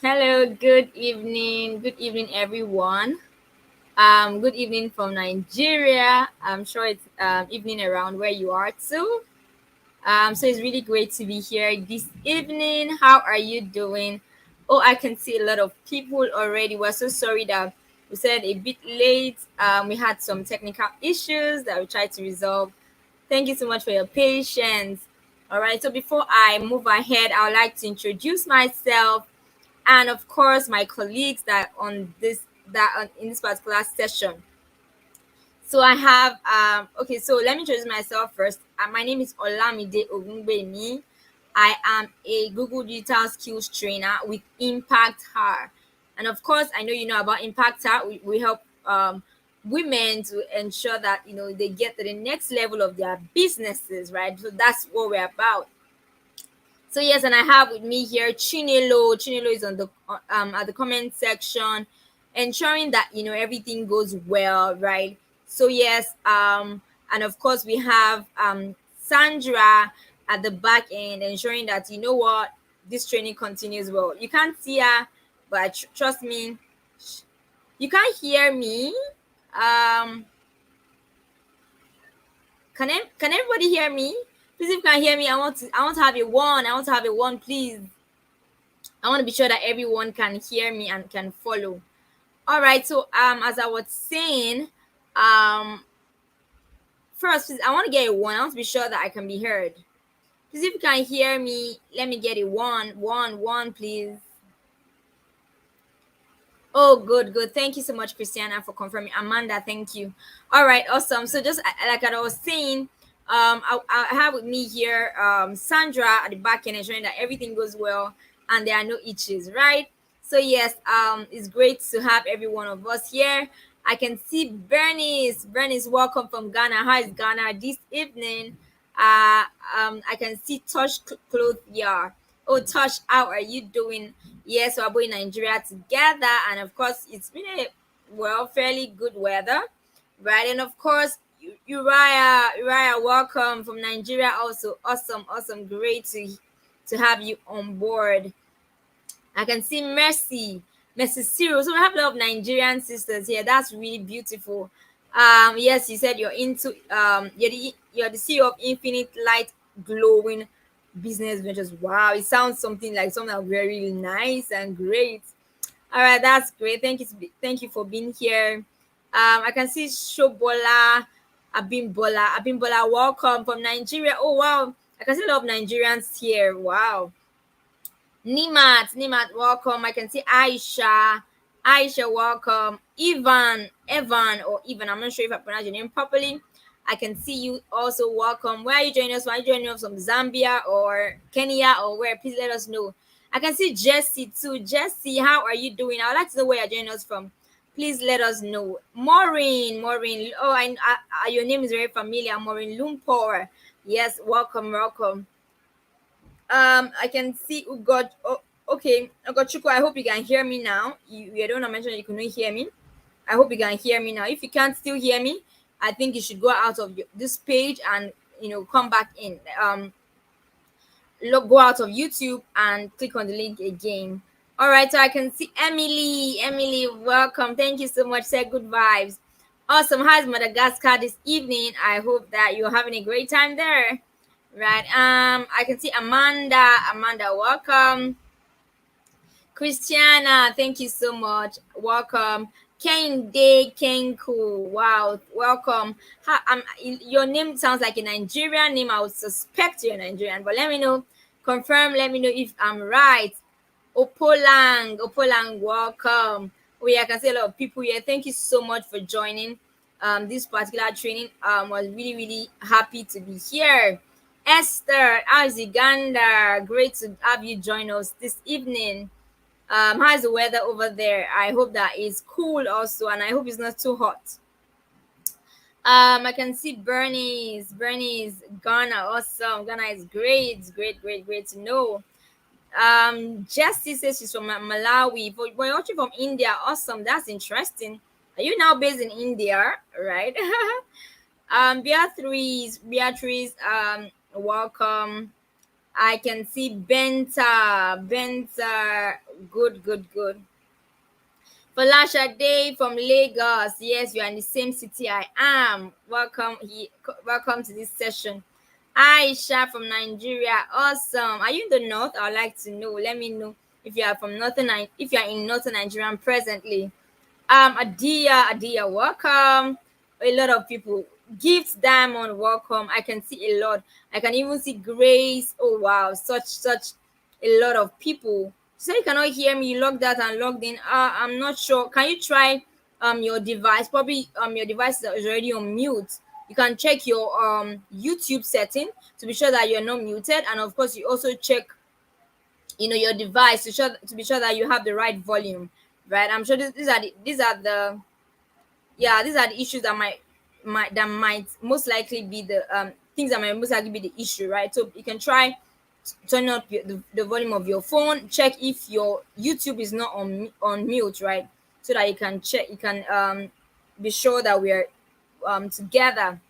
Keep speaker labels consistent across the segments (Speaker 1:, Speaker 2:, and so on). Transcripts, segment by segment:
Speaker 1: Hello, good evening. Good evening, everyone. Good evening from Nigeria. I'm sure it's evening around where you are too. So it's really great to be here this evening. How are you doing? Oh, I can see a lot of people already. We're so sorry that we said a bit late. We had some technical issues that we tried to resolve. Thank you so much for your patience. All right. So before I move ahead, I would like to introduce myself and of course my colleagues that in this particular session. So I have okay, so let me introduce myself first. My name is Olamide Ogungbemi. I am a Google Digital Skills Trainer with Impact Her. And of course, I know you know about Impact Her. We help women to ensure that they get to the next level of their businesses, right? So that's what we're about. So yes, and I have with me here Chinelo. Chinelo is on the at the comment section, ensuring that everything goes well, right? So yes, and of course we have Sandra at the back end, ensuring that this training continues well. You can't see her, but trust me, you can't hear me. Um, can everybody hear me? Please, if you can hear me, I want to have a one. I want to have a one, please. I want to be sure that everyone can hear me and can follow. All right. So as I was saying, um first, please, I want to get a one. I want to be sure that I can be heard. Please, if you can hear me, let me get a one, please. Oh, good, good. Thank you so much, Christiana, for confirming. Amanda, thank you. All right, awesome. So just like I was saying, I have with me here Sandra at the back end, ensuring that everything goes well and there are no issues, right? So yes, it's great to have every one of us here. I can see Bernice. Bernice, welcome from Ghana. How is Ghana this evening? Uh, I can see Tosh Cloth. Yeah. Oh, Tosh, how are you doing? Yes, we're both in Nigeria together, and of course, it's been a fairly good weather, right? And of course, Uriah, welcome from Nigeria. Also, awesome, awesome, great to have you on board. I can see Mercy Cyril. So we have a lot of Nigerian sisters here. That's really beautiful. Yes, you said you're into you're the CEO of Infinite Light Glowing Business Ventures. Wow, it sounds something very nice and great. All right, that's great. Thank you for being here. I can see Shobola Abimbola. Welcome from Nigeria. Oh wow, I can see a lot of Nigerians here. Wow. Nimat, welcome. I can see Aisha, welcome. Evan, or Evan, I'm not sure if I pronounced your name properly. I can see you also, welcome. Where are you joining us from? Are you joining us from Zambia or Kenya or where? Please let us know. I can see Jesse too. Jesse, how are you doing? I would like to know where you're joining us from. Please let us know. Maureen. Oh, your name is very familiar. Maureen Lumpur. Yes, welcome. I can see Ugod. Oh, okay, Ugochukwu, I hope you can hear me now. You don't want to mention you couldn't hear me. I hope you can hear me now. If you can't still hear me, I think you should go out of this page and come back in. Go out of YouTube and click on the link again. All right, so I can see Emily. Emily, welcome. Thank you so much. Say good vibes. Awesome. How's Madagascar this evening? I hope that you're having a great time there. Right. I can see Amanda. Amanda, welcome. Christiana, thank you so much. Welcome. Kende Kenku. Wow, welcome. Your name sounds like a Nigerian name. I would suspect you're Nigerian, but let me know. Confirm. Let me know if I'm right. Opolang, welcome. Oh yeah, I can see a lot of people here. Thank you so much for joining this particular training. Was really, really happy to be here. Esther Aziganda, great to have you join us this evening. How's the weather over there? I hope that it's cool also, and I hope it's not too hot. I can see Bernie's Ghana, awesome. Ghana is great, great to know. Jessie says she's from Malawi, but you're watching from India. Awesome, that's interesting. Are you now based in India, right? Beatrice, welcome. I can see Benta. Benta. Good, good, good. Falasha Day from Lagos. Yes, you are in the same city I am. Welcome to this session. Aisha from Nigeria. Awesome. Are you in the north? I'd like to know. Let me know if you are from if you are in northern Nigeria presently. Adia, welcome. A lot of people. Gifts Diamond, welcome. I can see a lot. I can even see Grace. Oh wow, such a lot of people. So you cannot hear me. You logged out and logged in. I'm not sure. Can you try your device? Probably your device is already on mute. You can check your YouTube setting to be sure that you're not muted, and of course you also check your device to be sure that you have the right volume, right? I'm sure these are the issues that might most likely be the things that might most likely be the issue, right? So you can try turn up the volume of your phone, check if your YouTube is not on mute, right? So that you can be sure that we're together.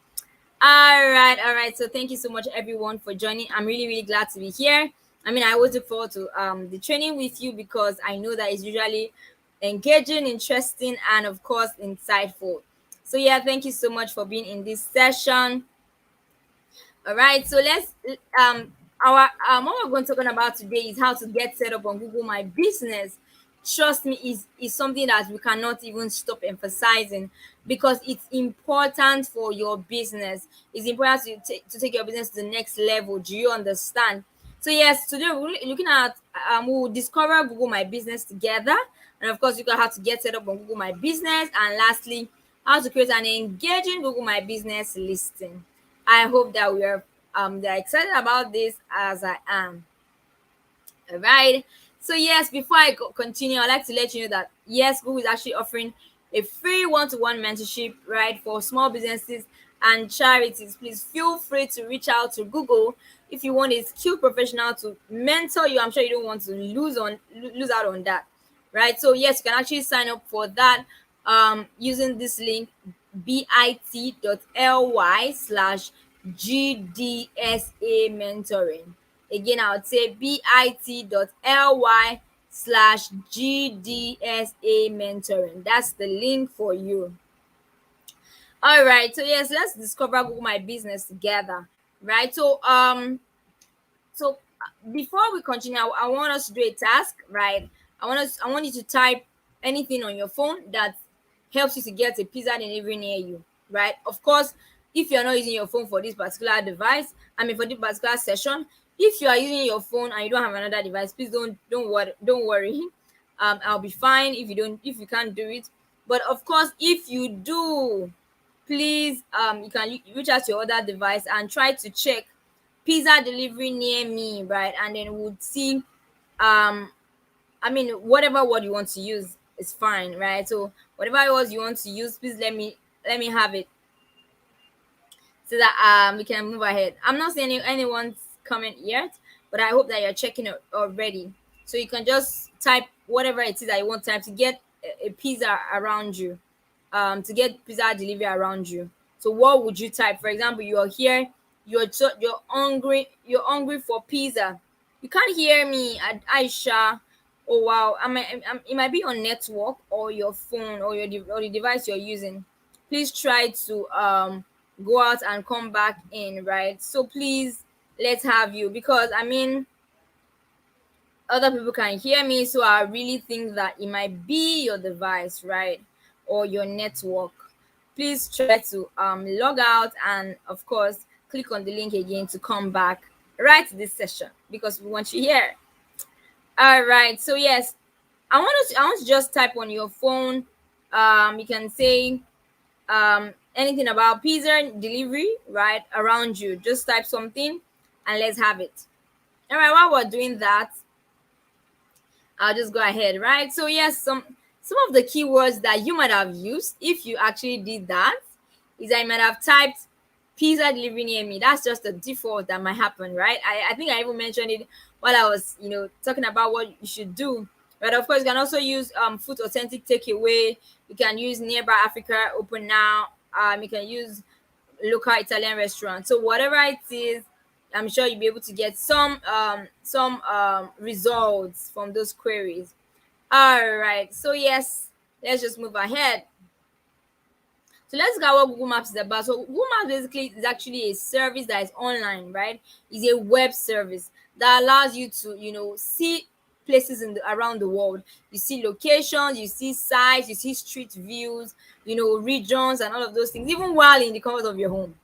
Speaker 1: All right. So thank you so much, everyone, for joining. I'm really, really glad to be here. I mean, I always look forward to the training with you because I know that it's usually engaging, interesting, and of course, insightful. So yeah, thank you so much for being in this session. All right, so let's our what we're going to talk about today is how to get set up on Google My Business. Trust me, is something that we cannot even stop emphasizing because it's important for your business. It's important to take your business to the next level. Do you understand? So yes, today we're looking at we'll discover Google My Business together, and of course, you can how to get set up on Google My Business, and lastly, how to create an engaging Google My Business listing. I hope that they're excited about this as I am. All right. So yes, before I continue, I'd like to let you know that yes, Google is actually offering a free one-to-one mentorship, right, for small businesses and charities. Please feel free to reach out to Google if you want a skilled professional to mentor you. I'm sure you don't want to lose out on that, right? So yes, you can actually sign up for that using this link bit.ly/GDSA mentoring. Again, I would say bit.ly/GDSA mentoring. That's the link for you. All right. So yes, let's discover Google My Business together. Right. So before we continue, I want us to do a task, right? I want you to type anything on your phone that helps you to get a pizza delivery near you, right? Of course, if you're not using your phone for this particular device, I mean for this particular session, if you are using your phone and you don't have another device, please don't worry. I'll be fine if you can't do it. But of course, if you do, please you can reach out to your other device and try to check pizza delivery near me, right? And then we'll see I mean whatever word you want to use is fine, right? So whatever words you want to use, please let me have it so that we can move ahead. I'm not seeing anyone's comment yet, but I hope that you're checking it already. So you can just type whatever it is that you want to type to get a pizza around you, to get pizza delivery around you. So what would you type? For example, you're here, you're hungry for pizza. You can't hear me, Aisha. Oh wow, it might be on network or your phone or or the device you're using. Please try to go out and come back in, right? So please let's have you because I mean other people can hear me, so I really think that it might be your device, right, or your network. Please try to log out and of course click on the link again to come back right to this session because we want you here. All right, so yes, I want to just type on your phone. You can say anything about pizza delivery right around you. Just type something and let's have it. All right, while we're doing that, I'll just go ahead, right? So yes, some of the keywords that you might have used if you actually did that is I might have typed pizza delivery near me. That's just the default that might happen, right? I think I even mentioned it while I was, talking about what you should do. But of course, you can also use food authentic takeaway. You can use nearby Africa open now. You can use local Italian restaurant. So whatever it is, I'm sure you'll be able to get some results from those queries. All right, so yes, let's just move ahead. So let's look at what Google Maps is about. So Google Maps basically is actually a service that is online, right? It's a web service that allows you to, see places around the world. You see locations, you see sites, you see street views, regions and all of those things, even while in the comfort of your home.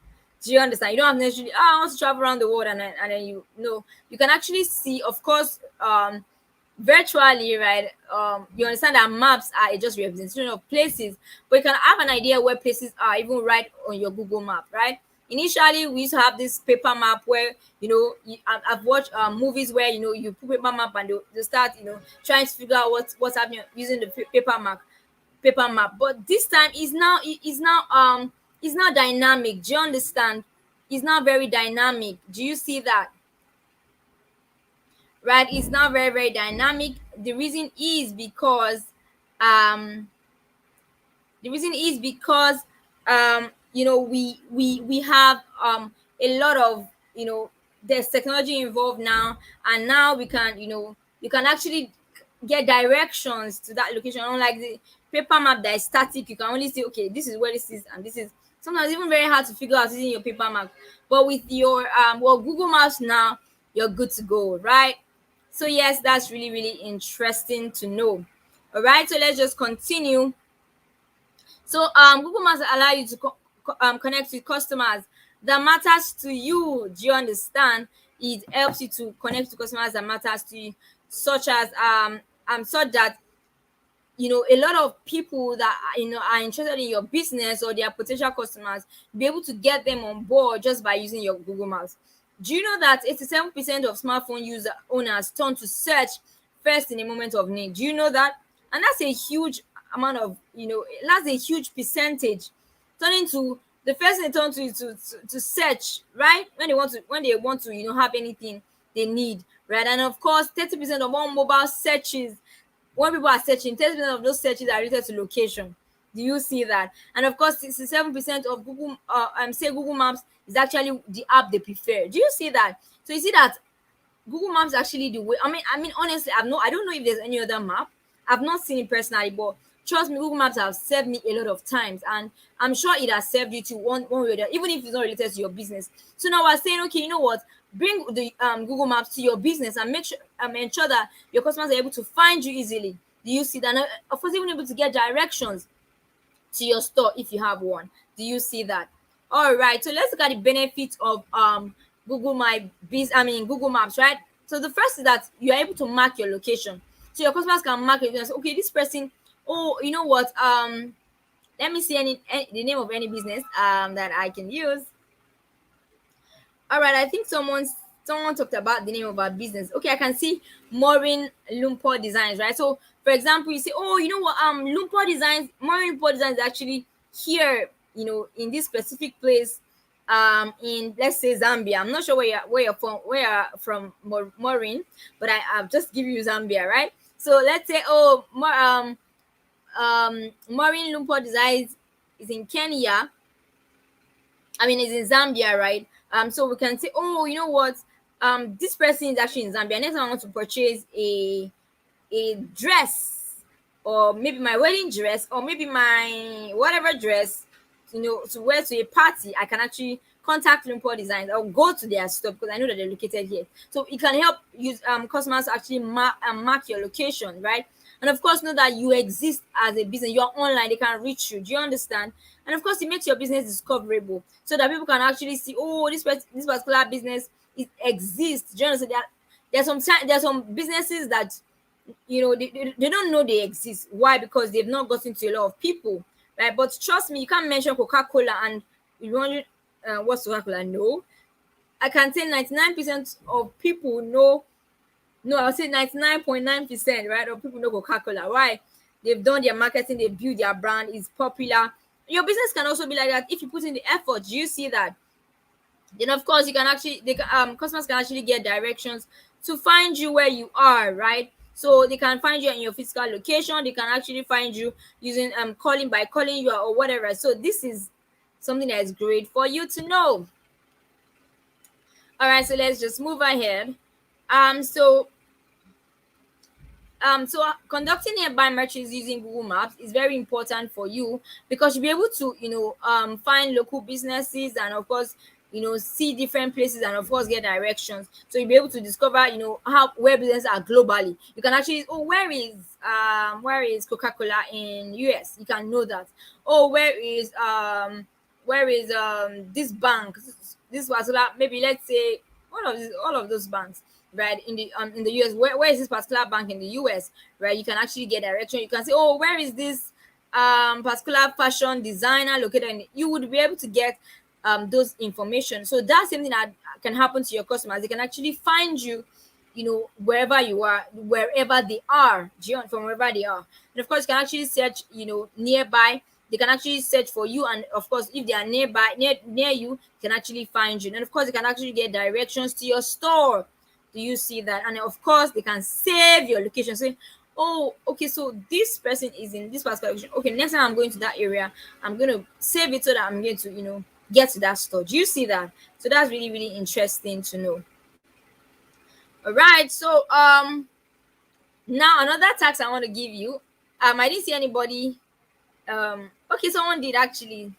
Speaker 1: Do you understand? You don't have necessarily, I want to travel around the world, and then you know you can actually see, of course, virtually, right? You understand that maps are just representation of places, but you can have an idea where places are even right on your Google map, right? Initially we used to have this paper map where, I've watched movies where, you put paper map and they start, trying to figure out what's happening using the paper map. But this time is now dynamic. Do you understand? It's now very dynamic. Do you see that? Right, it's now very, very dynamic. Um the reason is because we have a lot of, there's technology involved now, and now we can, you can actually get directions to that location, unlike the paper map that is static. You can only say, okay, this is where this is, and this is sometimes even very hard to figure out using your paper map. But with your Google Maps now, you're good to go, right? So yes, that's really, really interesting to know. All right, so let's just continue. So Google Maps allow you to connect with customers that matters to you. Do you understand? It helps you to connect to customers that matters to you, such as such that, a lot of people that are interested in your business, or their potential customers, be able to get them on board just by using your Google Maps. Do you know that 87% of smartphone user owners turn to search first in a moment of need? Do you know that? And that's a huge amount of, that's a huge percentage. Turning to the first thing they turn to is to search, right? When they want to have anything they need, right? And of course, 30% of all mobile searches, when people are searching, 30% of those searches are related to location. Do you see that? And of course, 67% of Google Maps is actually the app they prefer. Do you see that? So you see that Google Maps actually the way. I mean, honestly, I don't know if there's any other map. I've not seen it personally, but trust me, Google Maps have served me a lot of times, and I'm sure it has served you to one way or the other, even if it's not related to your business. So now we're saying, okay, you know what? Bring the Google Maps to your business and make sure ensure that your customers are able to find you easily. Do you see that? And of course, even able to get directions to your store if you have one. Do you see that? All right. So let's look at the benefits of Google Maps, right? So the first is that you are able to mark your location. So your customers can mark it and say, okay, this person, oh, you know what? Let me see the name of any business that I can use. All right, I think someone talked about the name of our business. Okay, I can see Maureen Lumpur Designs, right? So, for example, you say, oh, you know what? Lumpur Designs, Maureen Lumpur Designs is actually here, in this specific place, in, let's say, Zambia. I'm not sure where you're from, Maureen, but I'll just give you Zambia, right? So let's say, oh, Maureen Lumpur Designs is in Kenya. I mean, it's in Zambia, right? So we can say, oh, you know what? This person is actually in Zambia. Next time I want to purchase a dress, or maybe my wedding dress, or maybe my whatever dress, to wear to a party, I can actually contact Lumpur Designs or go to their store, because I know that they're located here. So it can help use customers to actually mark your location, right? And of course, know that you exist as a business. You are online; they can reach you. Do you understand? And of course, it makes your business discoverable, so that people can actually see, oh, this particular business exists. Do you understand? There are some businesses that, they don't know they exist. Why? Because they've not gotten to a lot of people, right? But trust me, you can't mention Coca-Cola and you wonder what's Coca-Cola. No, I can say 99% of people know. No, I'll say 99.9%, right, of people know Coca-Cola. Why? They've done their marketing, they build their brand, is popular. Your business can also be like that if you put in the effort. Do you see that? Then of course customers can actually get directions to find you where you are, right? So they can find you in your physical location. They can actually find you using calling you or whatever. So this is something that is great for you to know. All right, so let's just move ahead. So conducting nearby matches using Google Maps is very important for you because you'll be able to, find local businesses and of course, see different places and of course get directions. So you'll be able to discover, how where businesses are globally. You can actually, oh, where is Coca-Cola in US? You can know that. Oh, where is this bank? This particular, maybe let's say all of those banks, right, in the US. Where is this particular bank in the US, right? You can actually get direction. You can say, oh, where is this particular fashion designer located, and you would be able to get those information. So that's something that can happen to your customers. They can actually find you, wherever you are, wherever they are, from wherever they are. And of course, you can actually search, nearby. They can actually search for you, and of course, if they are near you, can actually find you. And of course, they can actually get directions to your store. Do you see that? And of course, they can save your location. Say, oh, okay, so this person is in this particular location. Okay, next time I'm going to that area, I'm going to save it so that I'm going to, get to that store. Do you see that? So that's really, really interesting to know. All right. So now another task I want to give you. I didn't see anybody. Okay, someone did actually.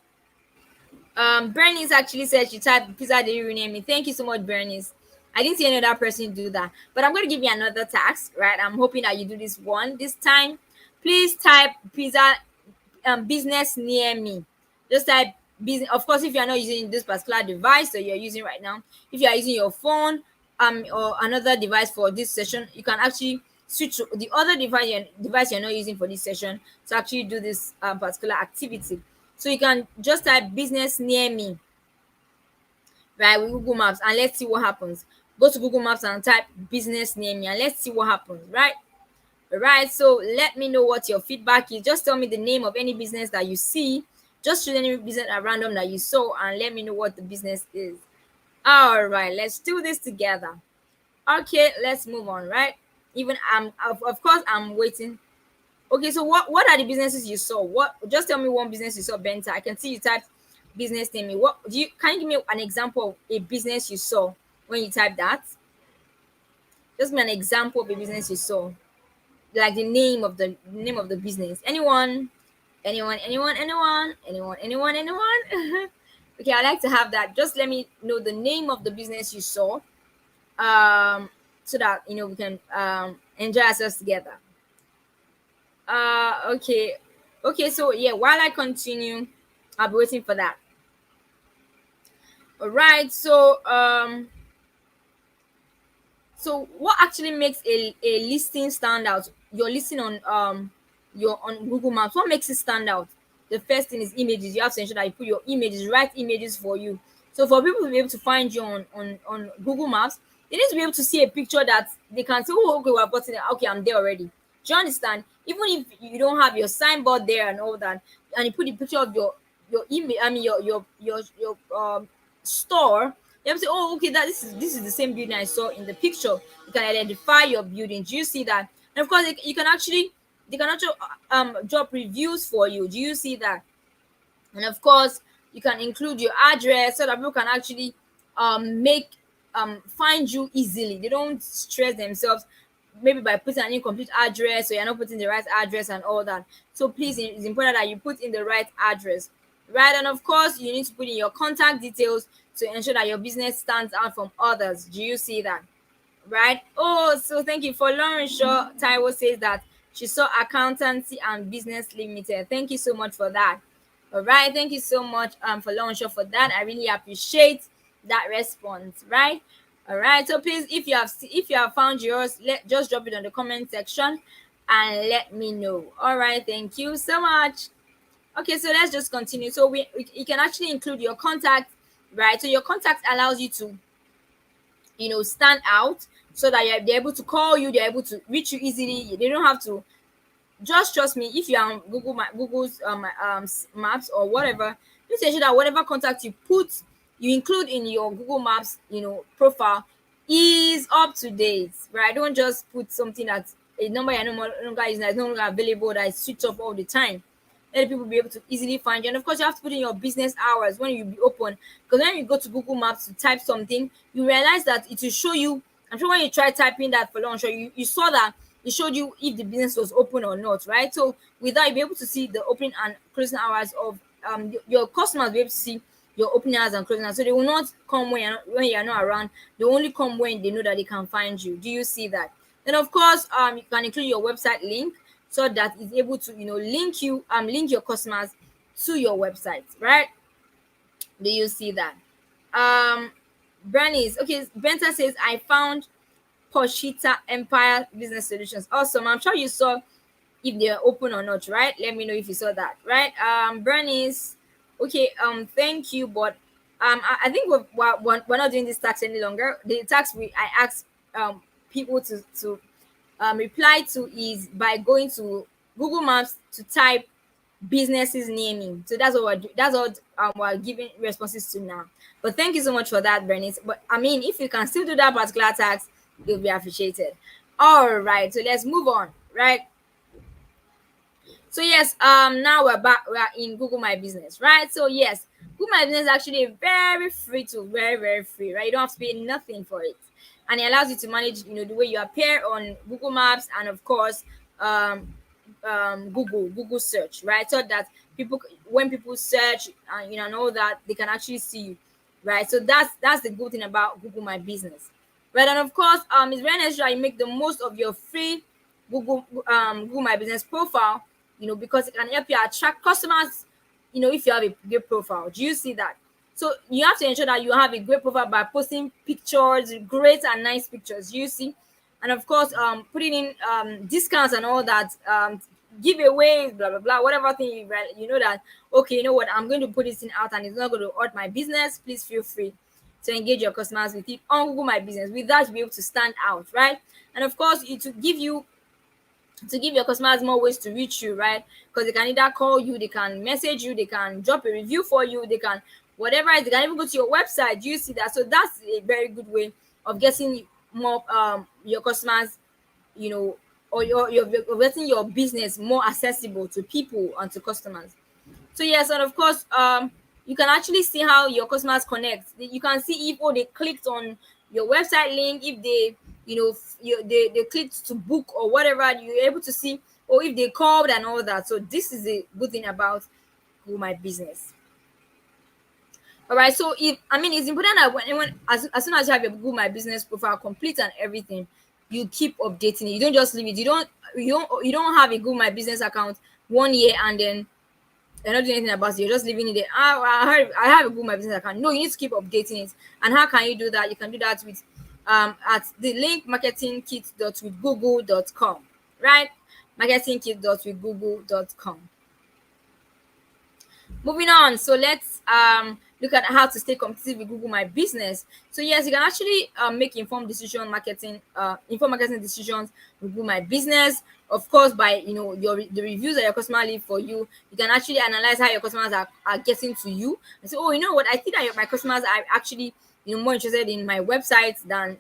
Speaker 1: Bernice actually said she typed pizza delivery near me. Thank you so much, Bernice. I didn't see any other person do that, but I'm going to give you another task, right? I'm hoping that you do this one this time. Please type pizza business near me. Just type business. Of course, if you are not using this particular device that you're using right now, if you are using your phone or another device for this session, you can actually switch to the other device you're not using for this session to actually do this particular activity. So you can just type business near me, right, with Google Maps, and let's see what happens. Go to Google Maps and type business near me, and let's see what happens, right? All right, so let me know what your feedback is. Just tell me the name of any business that you see. Just choose any business at random that you saw and let me know what the business is. All right, let's do this together. Okay, let's move on, right? Even of course I'm waiting. Okay, so what are the businesses you saw? What, just tell me one business you saw, Benta. I can see you typed business name. What do you, can you give me an example of a business you saw when you type that? Just give me an example of a business you saw. Like the name of the business. Anyone? Okay, I like to have that. Just let me know the name of the business you saw, so that we can enjoy ourselves together. Okay, so yeah, while I continue, I'll be waiting for that. All right, so what actually makes a listing stand out? Your listing on Google Maps. What makes it stand out? The first thing is images. You have to ensure that you put your images, right images for you. So for people to be able to find you on Google Maps, they need to be able to see a picture that they can say, oh, okay, we've gotten it. Okay, I'm there already. Do you understand? Even if you don't have your signboard there and all that, and you put the picture of your email, I mean your store, you have to say, oh, okay, that this is the same building I saw in the picture. You can identify your building. Do you see that? And of course, you can actually they can actually drop reviews for you. Do you see that? And of course, you can include your address so that people can actually make find you easily. They don't stress themselves maybe by putting an incomplete address, or you're not putting the right address and all that. So please, it's important that you put in the right address, right? And of course, you need to put in your contact details to ensure that your business stands out from others. Do you see that? Right? Oh, so thank you for Lauren Shaw. Taiwo says that she saw accountancy and business limited. Thank you so much for that. All right, thank you so much for Lauren Shaw for that. I really appreciate that response. Right? All right. So please, if you have found yours, just drop it on the comment section and let me know. All right, thank you so much. Okay, so let's just continue. So you can actually include your contact, right? So your contact allows you to stand out, so that they're able to call you, they're able to reach you easily. They don't have to, just trust me, if you're on Google's maps or whatever, please ensure that whatever contact you include in your Google Maps profile is up to date, right? Don't just put something that's a number you're no longer using, that's no longer available, that is switched off all the time. let the people be able to easily find you. And of course, you have to put in your business hours when you be open, because when you go to Google Maps to type something, you realize that it will show you. I'm sure when you try typing that for lunch, or you saw that it showed you if the business was open or not, right? So with that, you'll be able to see the opening and closing hours of your customers. Will be able to see your opening hours and closing hours, so they will not come when you're not around. They only come when they know that they can find you. Do you see that? Then of course, you can include your website link, so that it's able to link your customers to your website, right? Do you see that? um Bernice, okay, Benta says, I found Poshita Empire Business Solutions. Awesome. I'm sure you saw if they're open or not, right? Let me know if you saw that, right? Bernice, okay, thank you, but I think we're not doing this tax any longer. The tax I asked people to reply to is by going to Google Maps to type businesses naming. So that's what that's what we're giving responses to now. But thank you so much for that, Bernice. But I mean, if you can still do that particular task, it'll be appreciated. All right, so let's move on, right? So yes, now we're back. We are in Google My Business, right? So yes, Google My Business is actually very free tool, very very free, right? You don't have to pay nothing for it, and it allows you to manage, the way you appear on Google Maps, and of course, um, Google search, right? So that people, when people search, and all that, they can actually see you, right? So that's the good thing about Google My Business, right? And of course, it's very necessary you make the most of your free Google My Business profile, because it can help you attract customers, if you have a great profile. Do you see that? So you have to ensure that you have a great profile by posting pictures, great and nice pictures. You see, and of course, putting in discounts and all that, giveaways, blah blah blah, whatever thing you know that. Okay, you know what? I'm going to put this thing out, and it's not going to hurt my business. Please feel free to engage your customers with it on Google My Business. With that, you'll be able to stand out, right? And of course, it to give your customers more ways to reach you, right? Because they can either call you, they can message you, they can drop a review for you, they can whatever it is, they can even go to your website. Do you see that? So that's a very good way of getting more your customers, or your getting your business more accessible to people and to customers. So yes, and of course, you can actually see how your customers connect. You can see if they clicked on your website link, if they they clicked to book or whatever. You're able to see, or if they called and all that. So this is a good thing about Google My Business. All right. So if I mean, it's important that as soon as you have your Google My Business profile complete and everything, you keep updating it. You don't just leave it. You don't have a Google My Business account 1 year and then you're not doing anything about it. You're just leaving it there. I have a Google My Business account. No, you need to keep updating it. And how can you do that? You can do that with at the link marketingkit.withgoogle.com, right? Marketingkit.withgoogle.com. Moving on, so let's look at how to stay competitive with Google My Business. So yes, you can actually make informed marketing decisions with Google My Business. Of course, by the reviews that your customer leave for you, you can actually analyze how your customers are getting to you and say, oh, you know what, I think that my customers are actually more interested in my website than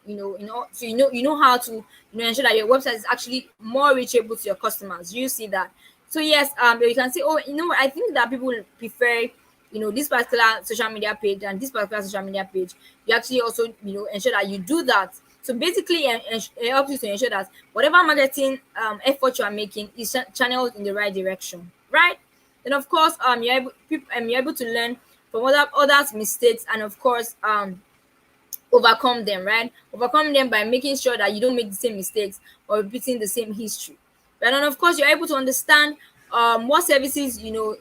Speaker 1: so how to ensure that your website is actually more reachable to your customers. You see that? So yes, you can say, oh, I think that people prefer, this particular social media page and this particular social media page. You actually also, ensure that you do that. So basically, it helps you to ensure that whatever marketing effort you are making is channeled in the right direction, right? Then of course, you're able to learn from others' mistakes, and of course, overcome them, right? Overcome them by making sure that you don't make the same mistakes or repeating the same history. Right? And of course, you're able to understand what services your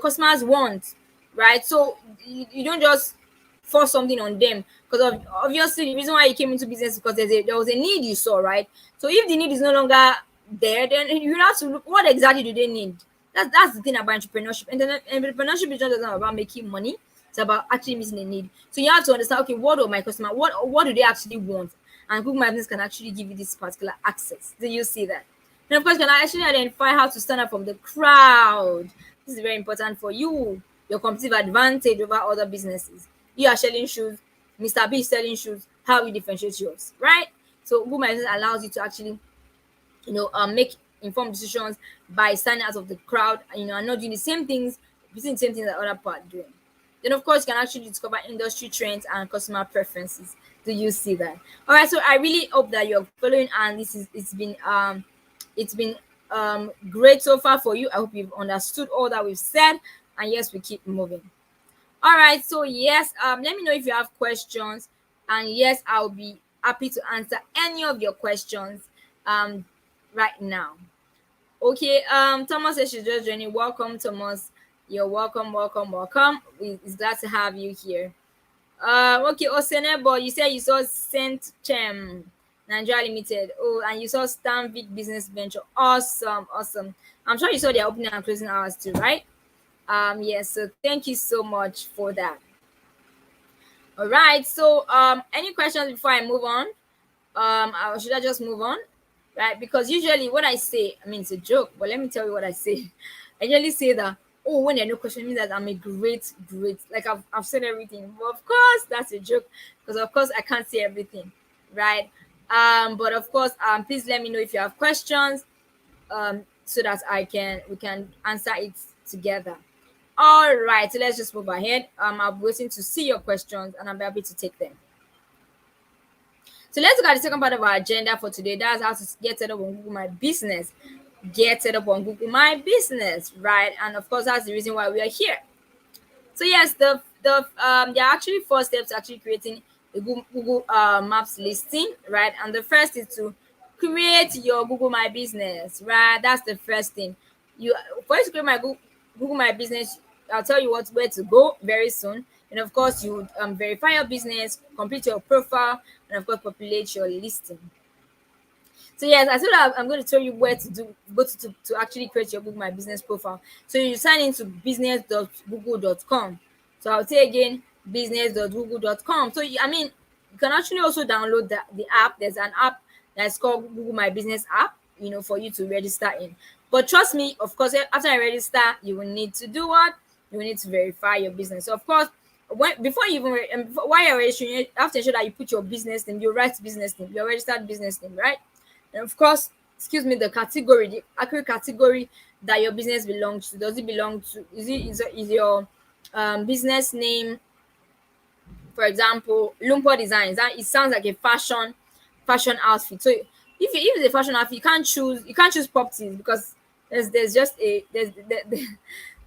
Speaker 1: customers want, right? So you don't just force something on them, because obviously the reason why you came into business is because there was a need you saw, right? So if the need is no longer there, then you have to look what exactly do they need. That's the thing about entrepreneurship. And then entrepreneurship is not just about making money. It's about actually meeting a need. So you have to understand, okay, what do my customer, what do they actually want? And Google My Business can actually give you this particular access. Do you see that? And of course, can I actually identify how to stand out from the crowd? This is very important for you. Your competitive advantage over other businesses. You are selling shoes. Mr. B is selling shoes. How you differentiate yours, right? So Google My Business allows you to actually, make informed decisions by standing out of the crowd, and not doing the same things, using the same things that other people are doing. Then of course you can actually discover industry trends and customer preferences. Do you see that? All right, so I really hope that you're following, and it's been great so far for you. I hope you've understood all that we've said, and yes, we keep moving. All right, so yes, let me know if you have questions, and yes, I'll be happy to answer any of your questions um right now. Okay, Thomas says she's just joining. Welcome, Thomas. You're welcome, welcome, welcome. It's glad to have you here. Okay, Osenebo, you said you saw Saint Chem Nigeria Limited. Oh, and you saw Stanvic Business Venture. Awesome, awesome. I'm sure you saw their opening and closing hours too, right? Yes, so thank you so much for that. All right, so any questions before I move on? Should I just move on? Right, because usually what I say, I mean, it's a joke, but let me tell you what I say. I usually say that, oh, when there are no questions, means that I'm a great, like I've said everything. But of course, that's a joke, because of course I can't say everything, right? But of course, please let me know if you have questions, so that we can answer it together. All right, so let's just move ahead. I'll be waiting to see your questions, and I'm happy to take them. So let's look at the second part of our agenda for today. That's how to get set up on Google My Business. Get set up on Google My Business, right? And of course, that's the reason why we are here. So yes, there are actually 4 steps to actually creating a Google Maps listing, right? And the first is to create your Google My Business, right? That's the first thing. For you to create my Google My Business, I'll tell you where to go very soon. And of course, you verify your business, complete your profile, and of course, populate your listing. So yes, I said I'm going to tell you where to go to actually create your Google My Business profile. So you sign into business.google.com. So I'll say again, business.google.com. So you can actually also download the app. There's an app that's called Google My Business app, for you to register in. But trust me, of course, after I register, you will need to do what? You will need to verify your business. So of course, before you while you're registering, you have to ensure that you put your business name, your right business name, your registered business name, right? And of course, the category, the accurate category that your business belongs to. Does it belong to? Is your business name, for example, Lumpo Designs? That it sounds like a fashion outfit. So if it's a fashion outfit, you can't choose properties, because there's just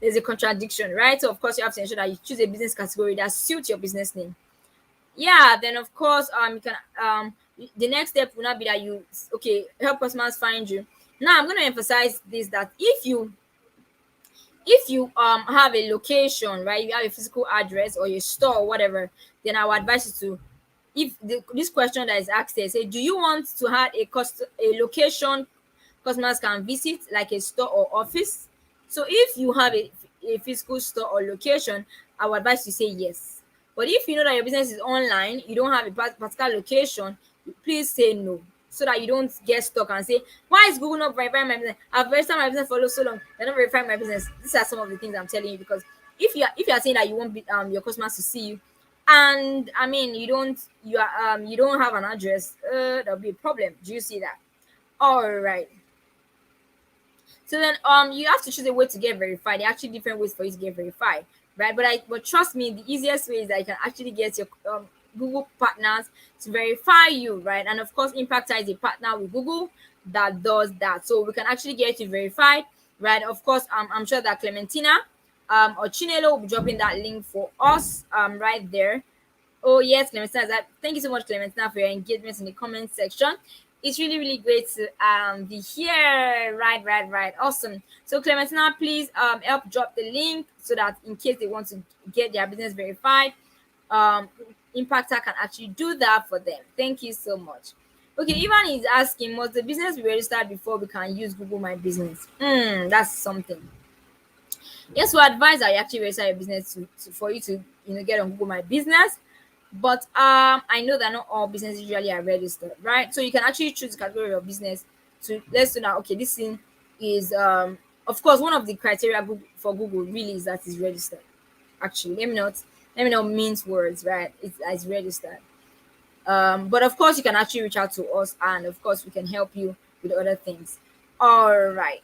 Speaker 1: there's a contradiction, right? So of course you have to ensure that you choose a business category that suits your business name. Yeah, then of course you can the next step will not be that you help customers find you. Now I'm going to emphasize this, that if you have a location, right, you have a physical address or your store or whatever, then I would advise you to, if this question that is asked there, say, do you want to have a location customers can visit, like a store or office? So if you have a physical store or location, I would advise you to say yes. But if you know that your business is online, you don't have a particular location, please say no, so that you don't get stuck and say, why is Google not verifying my business? I've verified my business for so long, they're not verifying my business. These are some of the things I'm telling you, because if you are saying that you want your customers to see you, and you don't have an address, there'll be a problem. Do you see that? All right. So then you have to choose a way to get verified. There are actually different ways for you to get verified, right? But trust me, the easiest way is that you can actually get your Google partners to verify you, right? And of course, Impactor is a partner with Google that does that. So we can actually get you verified, right? Of course, I'm sure that Clementina or Chinelo will be dropping that link for us right there. Oh yes, Clementina. Thank you so much, Clementina, for your engagement in the comment section. It's really, really great to be here. Right. Awesome. So Clementina, please help drop the link, so that in case they want to get their business verified, um Impactor can actually do that for them. Thank you so much. Okay, Ivan is asking, must the business be registered before we can use Google My Business? That's something. Yes, we advise that you actually register your business for you to get on Google My Business. But I know that not all businesses usually are registered, right? So you can actually choose the category of business to let's say now, okay, this thing is of course one of the criteria for Google really is that it's registered. Actually, let me not mince words, right? It's registered. But of course you can actually reach out to us, and of course we can help you with other things. All right.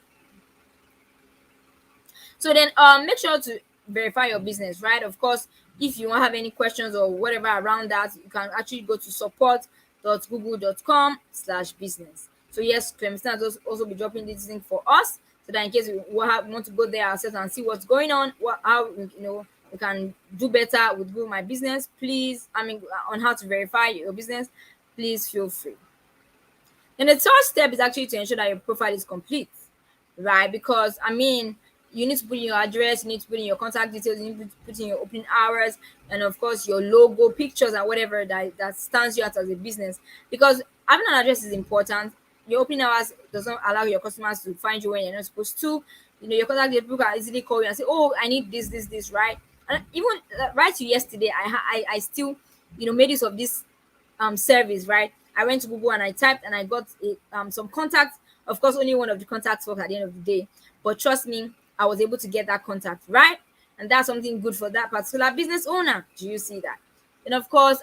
Speaker 1: So then make sure to verify your business, right? Of course, if you don't have any questions or whatever around that, you can actually go to support.google.com/business. So yes, Clementine has also be dropping this thing for us, so that in case want to go there ourselves and see what's going on, how we can do better with Google My Business. Please, on how to verify your business, please feel free. And the third step is actually to ensure that your profile is complete, right? Because you need to put in your address, you need to put in your contact details, you need to put in your opening hours, and of course your logo, pictures, and whatever that stands you out as a business. Because having an address is important. Your opening hours does not allow your customers to find you when you're not supposed to. Your contact details, people can easily call you and say, "Oh, I need this," right? And even right to yesterday, I still made use of this service, right? I went to Google and I typed and I got some contacts. Of course, only one of the contacts worked at the end of the day, but trust me, I was able to get that contact, right? And that's something good for that particular business owner. Do you see that? And of course,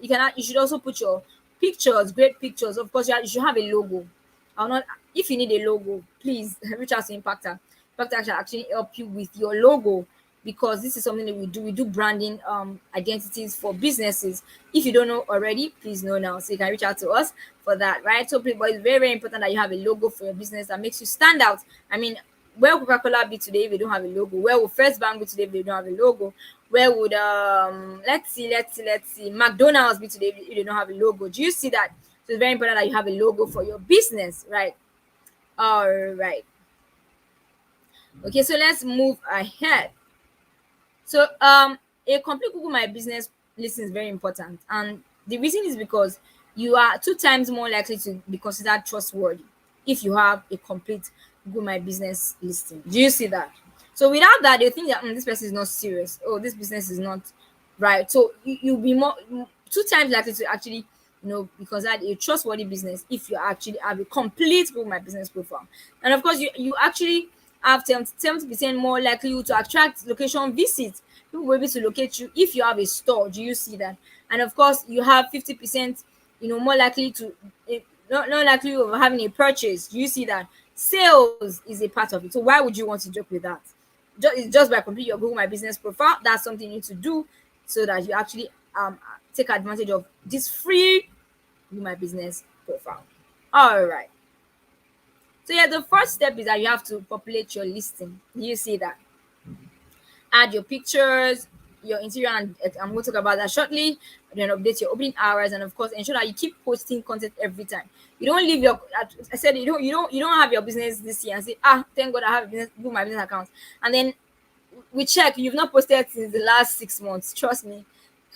Speaker 1: you should also put your pictures, great pictures. Of course, you should have a logo. I'll not If you need a logo, please reach out to Impactor. Impactor shall actually help you with your logo, because this is something that we do. We do branding identities for businesses. If you don't know already, please know now. So you can reach out to us for that, right? So, but it's very, very important that you have a logo for your business that makes you stand out. Where would Coca-Cola be today if they don't have a logo? Where would First Bank be today if they don't have a logo? Where would let's see McDonald's be today if they don't have a logo? Do you see that? So it's very important that you have a logo for your business, right? All right. Okay, so let's move ahead. So a complete Google My Business listing is very important, and the reason is because you are 2 times more likely to be considered trustworthy if you have a complete Google My Business listing. Do you see that? So without that, they think that this person is not serious. Oh, this business is not right. So you'll be 2 times likely to actually be considered a trustworthy business if you actually have a complete Google My Business profile. And of course, you actually have 70% more likely to attract location visits. People will be able to locate you if you have a store. Do you see that? And of course, you have 50% more likely to not likely of having a purchase. Do you see that? Sales is a part of it. So why would you want to joke with that? Just by completing your Google My Business profile, that's something you need to do so that you actually take advantage of this free Google My Business profile. All right. So yeah, the first step is that you have to populate your listing. You see that? Add your pictures, your interior, and I'm going to talk about that shortly. Then update your opening hours, and of course, ensure that you keep posting content every time. You don't leave your. I said you don't have your business this year and say, thank God I have a business, do my business account, and then we check you've not posted since the last 6 months. Trust me,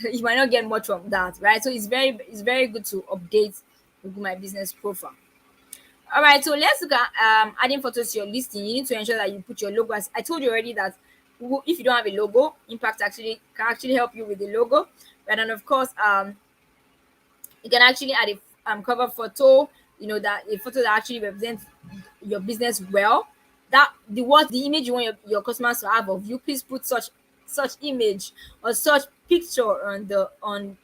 Speaker 1: you might not get much from that, right? So it's very good to update Google My Business profile. All right, so let's look at adding photos to your listing. You need to ensure that you put your logo. As I told you already that if you don't have a logo, Impact actually can actually help you with the logo. But then of course, you can actually add a cover photo. That a photo that actually represents your business well. That the image you want your customers to have of you. Please put such image or such picture on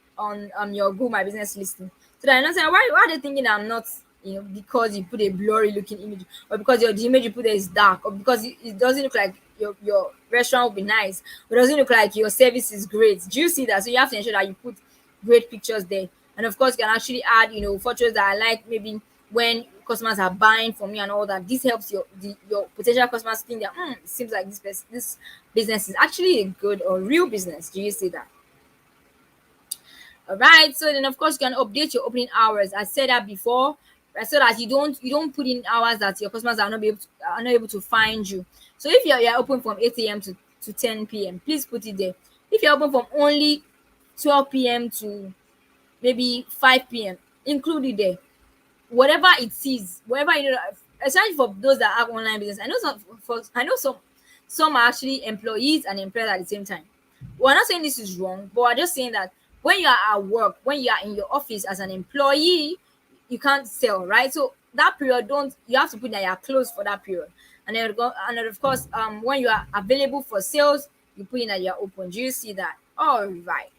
Speaker 1: your Google My Business listing. So that I'm not saying why are they thinking that I'm not because you put a blurry looking image, or because the image you put there is dark, or because it doesn't look like your restaurant will be nice, or doesn't look like your service is great. Do you see that? So you have to ensure that you put great pictures there. And of course, you can actually add photos that I like, maybe when customers are buying from you and all that. This helps your potential customers think that it seems like this business is actually a good or real business. Do you see that? All right. So then, of course, you can update your opening hours. I said that before, right? So that you don't put in hours that your customers are not able to find you. So if you're open from 8 a.m. to 10 p.m., please put it there. If you're open from only 12 p.m. to maybe 5 p.m., include it there. Whatever it is, whatever especially for those that have online business. I know some are actually employees and employers at the same time. We're not saying this is wrong, but we're just saying that when you are at work, when you are in your office as an employee, you can't sell, right? So that period, don't you have to put that you are closed for that period. And then of course, when you are available for sales, you put in that you're open. Do you see that? All right.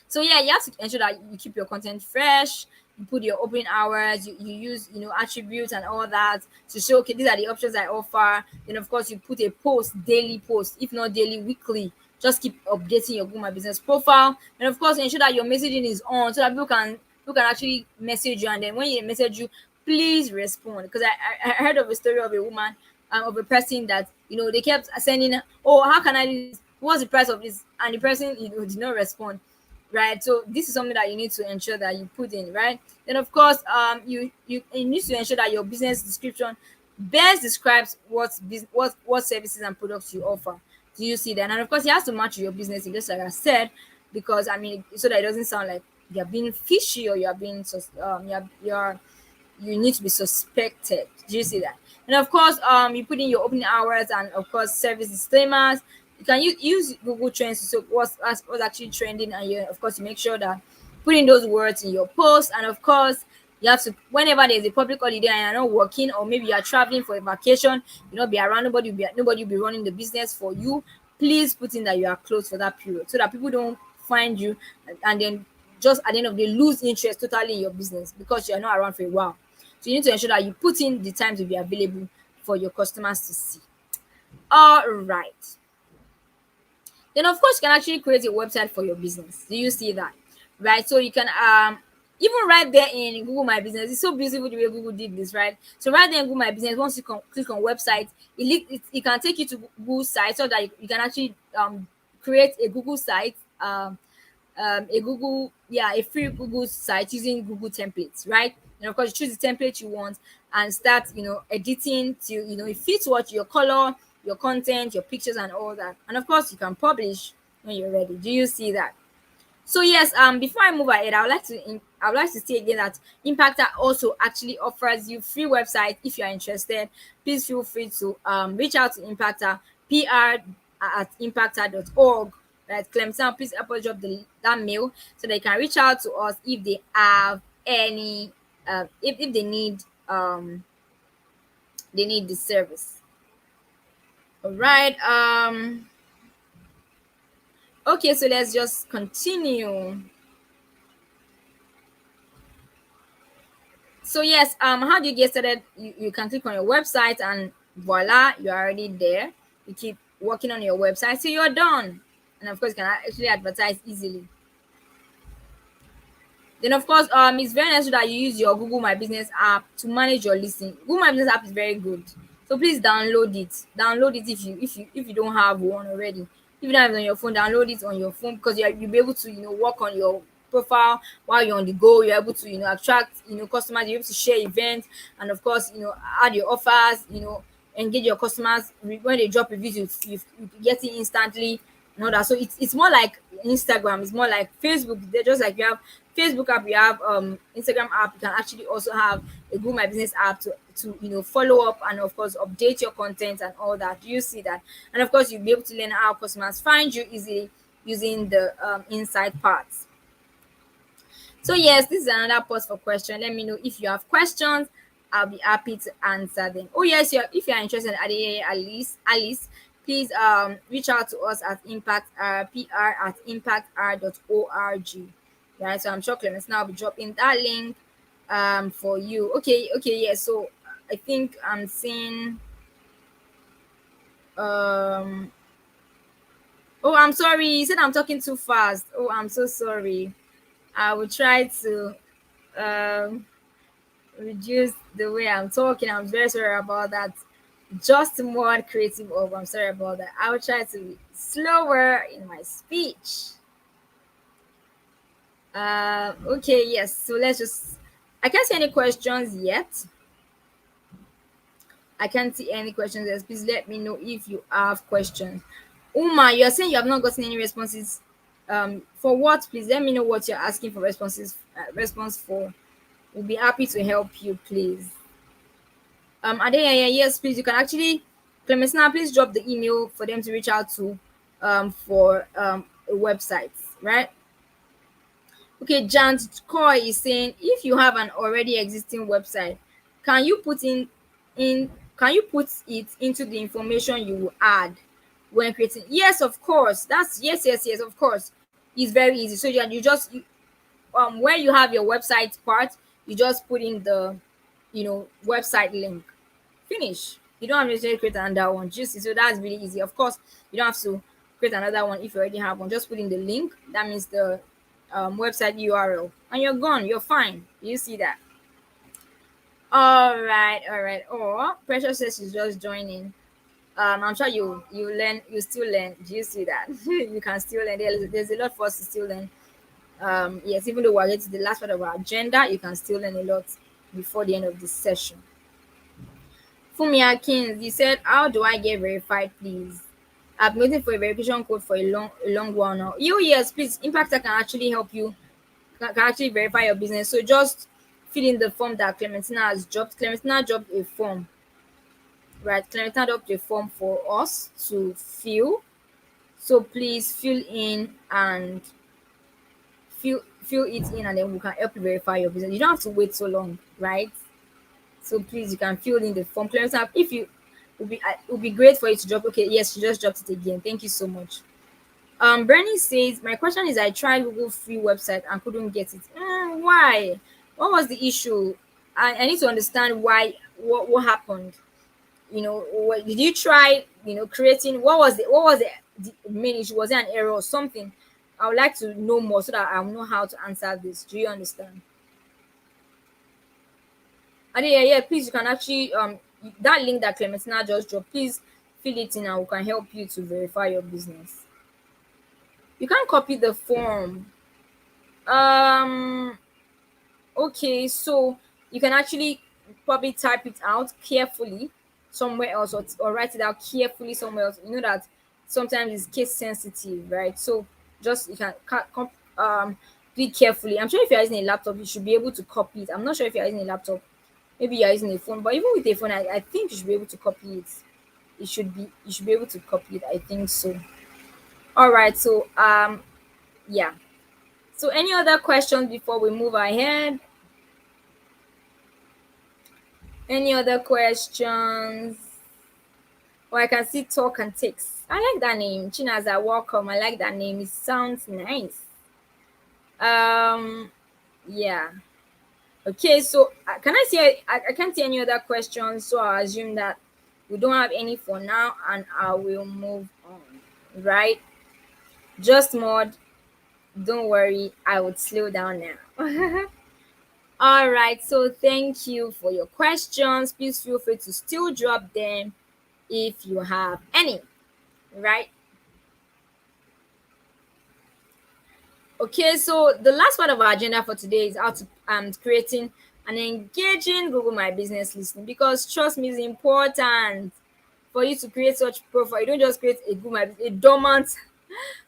Speaker 1: So yeah, you have to ensure that you keep your content fresh. you put your opening hours, you use attributes and all that to show, okay, these are the options I offer. Then of course you put a post, daily post, if not daily, weekly. Just keep updating your Google My Business profile, and of course ensure that your messaging is on so that people can actually message you, and then when you message you, please respond. Because I heard of a story of a woman, of a person that they kept sending, oh, how can I do this, what's the price of this, and the person did not respond, right? So this is something that you need to ensure that you put in, right? Then of course you need to ensure that your business description best describes what services and products you offer. Do you see that? And of course it has to match your business, just like I said, because I mean, so that it doesn't sound like you're being fishy, or you're being you need to be suspected. Do you see that? And of course, you put in your opening hours and of course service disclaimers. You can use Google Trends to see what's actually trending, and of course you make sure that putting those words in your post. And of course, you have to, whenever there's a public holiday and you're not working, or maybe you're traveling for a vacation, be around, nobody will be running the business for you. Please put in that you are closed for that period, so that people don't find you and then just at the end of the day lose interest totally in your business because you're not around for a while. So you need to ensure that you put in the time to be available for your customers to see. All right. Then of course you can actually create a website for your business. Do you see that? Right. So you can even right there in Google My Business. It's so beautiful the way Google did this, right? So right there in Google My Business, once you click on website, it can take you to Google site, so that you can actually create a Google site, a free Google site using Google templates, right? And of course you choose the template you want and start editing to it fits what your color, your content, your pictures and all that. And of course you can publish when you're ready. Do you see that? So yes, before I move ahead, I would like to say again that Impactor also actually offers you free website. If you are interested, please feel free to reach out to Impactor, pr@impactor.org. Right, Clemson, please help us drop that mail so they can reach out to us if they have any if they need this service. All right. Okay, so let's just continue. So yes, how do you get started? You can click on your website and voila, you're already there. You keep working on your website so you're done. And of course you can actually advertise easily. Then of course, it's very necessary that you use your Google My Business app to manage your listing. Google My Business app is very good, so please download it. Download it if you don't have one already. If you don't have it on your phone, download it on your phone, because you'll be able to work on your profile while you're on the go. You're able to attract customers. You're able to share events, and of course add your offers. Engage your customers when they drop reviews. You get it instantly. That. So it's more like Instagram. It's more like Facebook. They're just like you have Facebook app, you have Instagram app. You can actually also have a Google My Business app to follow up and of course update your content and all that. Do you see that? And of course you'll be able to learn how customers find you easily using the inside parts. So yes, this is another pause for question. Let me know if you have questions. I'll be happy to answer them. Oh yes, if you're interested in Alice, please reach out to us at pr@impactr.org. Right, so I'm sure Clemens now will be dropping that link for you. Okay, yes. So I think I'm seeing oh, I'm sorry, you said I'm talking too fast. Oh, I'm so sorry. I will try to reduce the way I'm talking. I'm very sorry about that. Just more creative of. I'm sorry about that. I will try to be slower in my speech. Okay, yes. So I can't see any questions yet. I can't see any questions yet. Please let me know if you have questions. Uma, you're saying you have not gotten any responses. For what? Please let me know what you're asking for response for. We'll be happy to help you, please. Adeyeye, yes, please. You can actually, Clemensina, please drop the email for them to reach out to for a website, right? Okay, Jant Koi is saying, if you have an already existing website, can you put it into the information you will add when creating? Yes, of course. That's yes, of course. It's very easy. So where you have your website part, You just put in the, website link. Finish. You don't have to necessarily create another one. Just so that's really easy. Of course, you don't have to create another one if you already have one. Just put in the link. That means the website URL, and you're gone. You're fine. You see that? All right, all right. Oh, Precious says she's just joining. I'm sure you learn. You still learn. Do you see that? You can still learn. There's a lot for us to still learn. Yes, even though we're getting to the last part of our agenda, you can still learn a lot before the end of this session. Fumi Akins, you said, "How do I get verified, please? I've been waiting for a verification code for a long while now." Yes, please. Impactor can actually help you. Can actually verify your business. So just fill in the form that Clementina has dropped. Clementina dropped a form, right? Clementina dropped a form for us to fill. So please fill in and fill it in, and then we can help you verify your business. You don't have to wait so long, right? So please, you can fill in the form. Clementina, if you it would be great for you to drop. Okay, yes, she just dropped it again. Thank you so much. Bernie says, my question is, I tried Google free website and couldn't get it. Why? What was the issue? I need to understand why. What happened? Did you try? Creating. The main issue? Was there an error or something? I would like to know more so that I'll know how to answer this. Do you understand? And yeah, please, you can actually that link that Clementina just dropped. Please fill it in, and we can help you to verify your business. You can copy the form. Um Okay, so you can actually probably type it out carefully somewhere else, or write it out carefully somewhere else. You know that sometimes it's case sensitive, right? So just you can do it carefully. I'm sure if you're using a laptop, you should be able to copy it. I'm not sure if you're using a laptop, maybe you're using a phone, but even with a phone, I think you should be able to copy it. You should be able to copy it. I think so. All right, so yeah. So any other questions before we move ahead? Any other questions? Or I can see talk and text. I like that name. Chinaza, welcome. I like that name. It sounds nice. Um, yeah. Okay, so can I see? I can't see any other questions, so I assume that we don't have any for now, and I will move on. Right? Just mod. Don't worry, I would slow down now. All right. So thank you for your questions. Please feel free to still drop them if you have any, right? Okay, so the last part of our agenda for today is how to creating an engaging Google My Business listing, because trust me, it's important for you to create such profile. You don't just create a dormant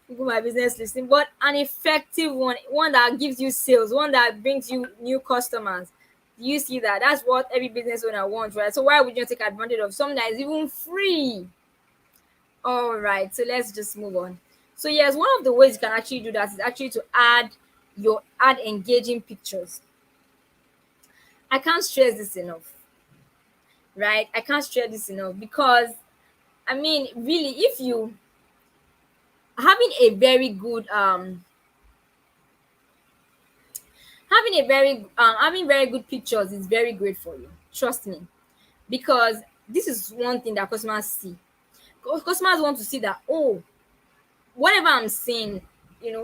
Speaker 1: Google My Business listing, but an effective one that gives you sales, one that brings you new customers. Do you see that? That's what every business owner wants, right? So why would you take advantage of something that is even free? All right, so let's just move on. So yes, one of the ways you can actually do that is actually to add engaging pictures. I can't stress this enough, right? I can't stress this enough, because I mean, really, if you having a very good having very good pictures is very great for you. Trust me, because this is one thing that customers see. Customers want to see that, oh, whatever I'm seeing,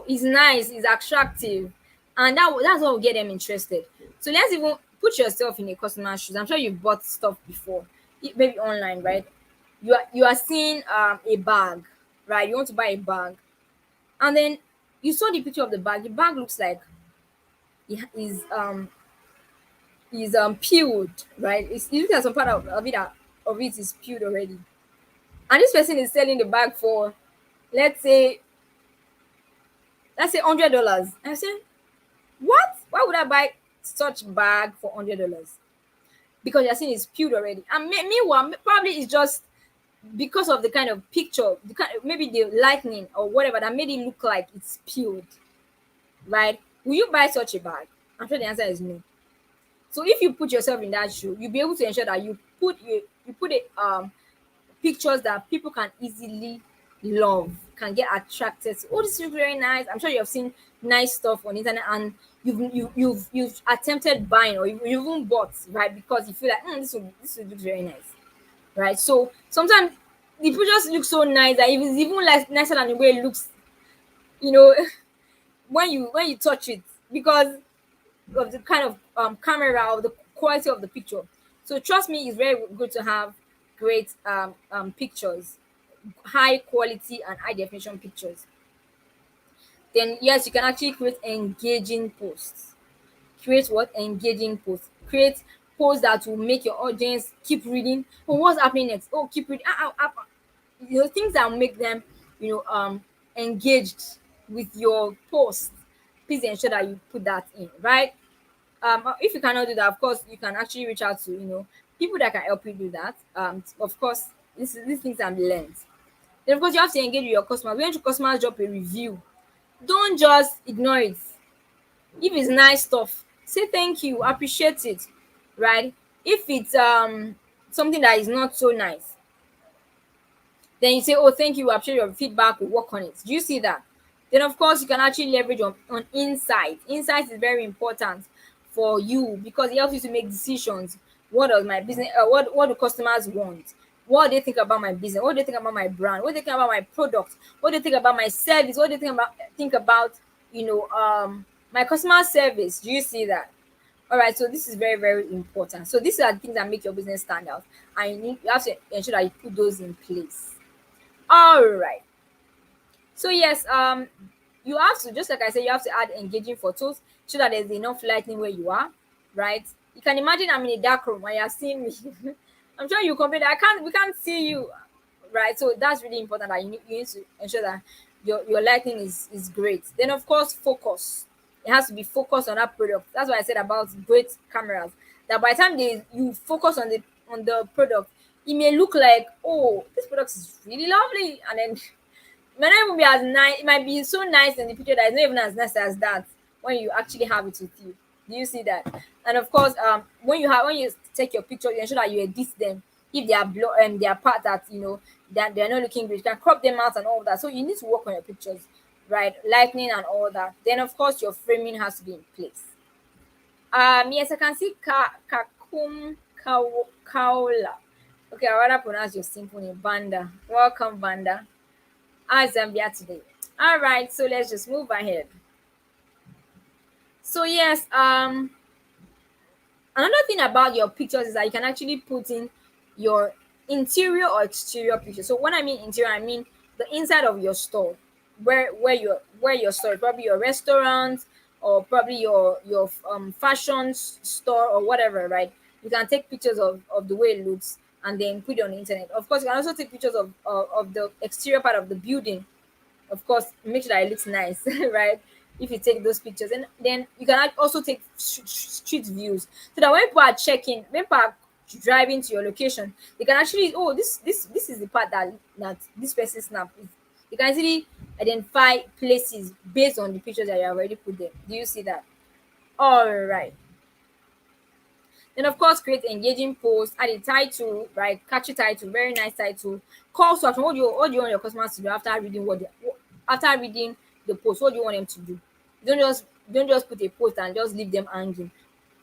Speaker 1: is nice, is attractive, and that's what will get them interested. So let's even put yourself in a customer's shoes. I'm sure you've bought stuff before, maybe online, right? You are seeing a bag, right? You want to buy a bag, and then you saw the picture of the bag. The bag looks like it is peeled, right? You look at some part of it is peeled already, and this person is selling the bag for, let's say $100. I say, what? Why would I buy such bag for $100? Because you're seeing it's peeled already. And meanwhile, probably it's just because of the kind of picture, maybe the lightning or whatever that made it look like it's peeled, right? Will you buy such a bag? I'm sure the answer is no. So if you put yourself in that shoe, you'll be able to ensure that you put it pictures that people can easily love, can get attracted to. Oh, this looks very nice. I'm sure you have seen nice stuff on the internet, and you've attempted buying, or you even bought, right? Because you feel like, this will look very nice, right? So sometimes the pictures look so nice that it's even less nicer than the way it looks, you know, when you touch it, because of the kind of camera, or the quality of the picture. So trust me, it's very good to have great pictures, high quality and high definition pictures. Then yes, you can actually create engaging posts. Create what? Engaging posts. Create posts that will make your audience keep reading. Oh, what's happening next? Oh, keep reading. Things that will make them, engaged with your post. Please ensure that you put that in, right? If you cannot do that, of course, you can actually reach out to people that can help you do that. Of course, these things can be learned. Then of course you have to engage with your customers. When your customers drop a review, don't just ignore it. If it's nice stuff, say thank you, appreciate it, right? If it's something that is not so nice, then you say, oh, thank you, appreciate your feedback, we'll work on it. Do you see that? Then of course you can actually leverage on insight. Insight is very important for you because it helps you to make decisions. What does my business what do customers want? What do they think about my business? What do they think about my brand? What do they think about my product? What do they think about my service? What do they think about my customer service? Do you see that? All right, so this is very, very important. So these are the things that make your business stand out, and you have to ensure that you put those in place. All right. So yes, you have to, just like I said, you have to add engaging photos so that there's enough lighting where you are, right? You can imagine I'm in a dark room and you're seeing me. I'm sure you complain that we can't see you, right? So that's really important that you need to ensure that your lighting is great. Then of course, focus. It has to be focused on that product. That's what I said about great cameras. That by the time you focus on the product, it may look like, oh, this product is really lovely, and then it might not even be as nice. It might be so nice in the picture that it's not even as nice as that when you actually have it with you. Do you see that? And of course, when you take your picture, you ensure that you edit them. If they are they are part that that they're not looking good, you can crop them out and all that. So you need to work on your pictures, right? Lightning and all that. Then of course your framing has to be in place. Yes, I can see Kaula. Okay, I rather pronounce your simple name, Banda. Welcome, Banda. How's Zambia today? All right, so let's just move ahead. So yes, another thing about your pictures is that you can actually put in your interior or exterior picture. So when I mean interior, I mean the inside of your store, where your store, probably your restaurant, or probably your fashion store or whatever, right? You can take pictures of the way it looks and then put it on the internet. Of course, you can also take pictures of the exterior part of the building. Of course, make sure that it looks nice, right? If you take those pictures, and then you can also take street views, so that when people are checking, when people are driving to your location, they can actually, oh, this is the part that this person snap. You can easily identify places based on the pictures that you have already put there. Do you see that? All right. Then of course create engaging posts, add a title, right? Catchy title, very nice title. Call to action. What do you want your customers to do after reading the post? What do you want them to do? Don't just put a post and just leave them hanging.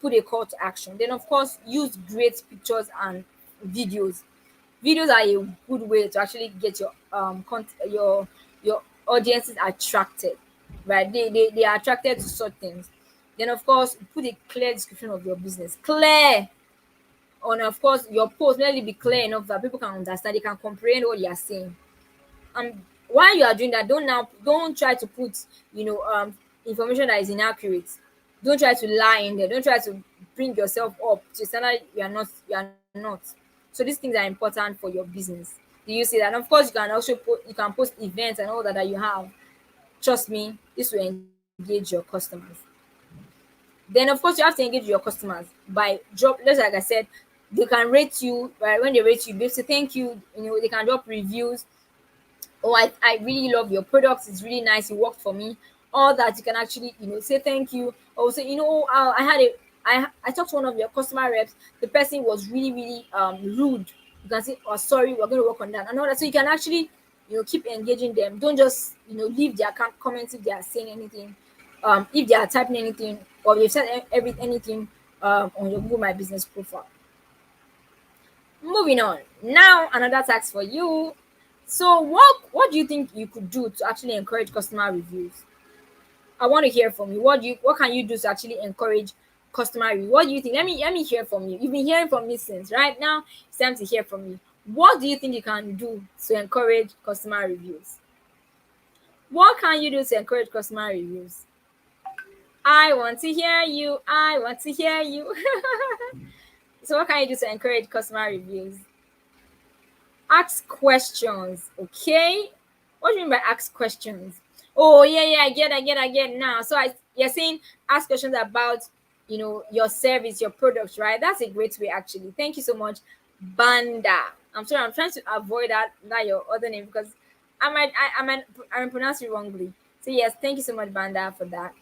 Speaker 1: Put a call to action. Then of course use great pictures and videos. Videos are a good way to actually get your audiences attracted, right? They are attracted to such things. Then of course put a clear description of your business. Clear. And of course your post, let it be clear enough that people can understand, they can comprehend what you are saying. While you are doing that, don't try to put information that is inaccurate. Don't try to lie in there. Don't try to bring yourself up to a standard you are not. So these things are important for your business. Do you see that? And of course you can post events and all that you have. Trust me, this will engage your customers. Then of course you have to engage your customers by drop, just like I said, they can rate you, right? When they rate you, they say thank you, they can drop reviews. Oh, I really love your products, it's really nice, it worked for me. All that, you can actually say thank you, or say, I talked to one of your customer reps, the person was really, really rude. You can say, oh, sorry, we're going to work on that and all that. So you can actually keep engaging them. Don't just leave their comments if they are saying anything if they are typing anything or you've said anything on your Google My Business profile. Moving on. Now another task for you. So what do you think you could do to actually encourage customer reviews? I want to hear from you. What can you do to actually encourage customer review? What do you think? Let me hear from you. You've been hearing from me since right now. It's time to hear from you. What do you think you can do to encourage customer reviews? What can you do to encourage customer reviews? I want to hear you. I want to hear you. So what can you do to encourage customer reviews? Ask questions, okay? What do you mean by ask questions? Oh yeah, I get now. So you're saying ask questions about your service, your products, right? That's a great way actually. Thank you so much, Banda. I'm sorry, I'm trying to avoid that your other name because I might pronounce it wrongly. So yes, thank you so much, Banda, for that.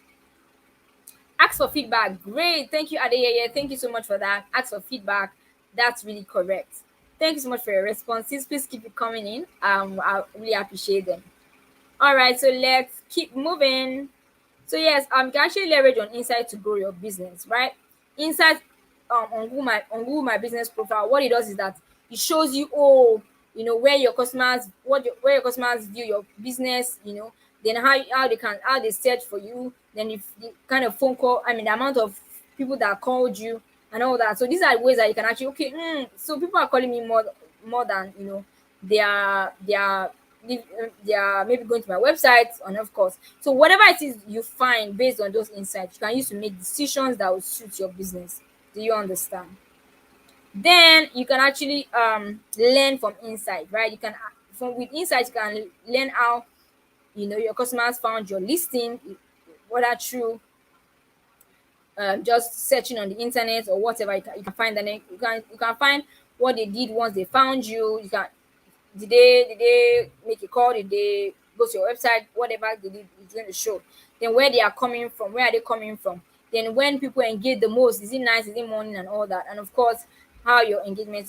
Speaker 1: Ask for feedback. Great. Thank you, Adeyeye. Thank you so much for that. Ask for feedback. That's really correct. Thank you so much for your responses. Please keep it coming in. I really appreciate them. All right, so let's keep moving. So yes, you can actually leverage on Insight to grow your business, right? Insight on Google My Business profile, what it does is that it shows you where your customers where your customers view your business, then how they search for you, then if the kind of phone call, I mean the amount of people that called you and all that. So these are ways that you can actually so people are calling me more than they are they are maybe going to my website, and of course, so whatever it is you find based on those insights, you can use to make decisions that will suit your business. Do you understand? Then you can actually learn from insight, right? You can from with insight you can learn how your customers found your listing, whether through just searching on the internet or whatever. You can find you can find what they did once they found you. You can did they make a call, did they go to your website, whatever they did is going to show. Then where they are coming from, where are they coming from, then when people engage the most, is it nice, is it morning and all that, and of course how your engagement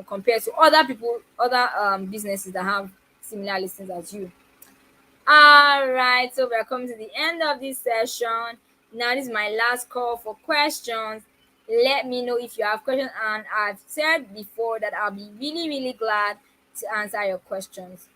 Speaker 1: compares to other people, other businesses that have similar listings as you. All right, so we're coming to the end of this session. Now, this is my last call for questions. Let me know if you have questions, and I've said before that I'll be really, really glad to answer your questions.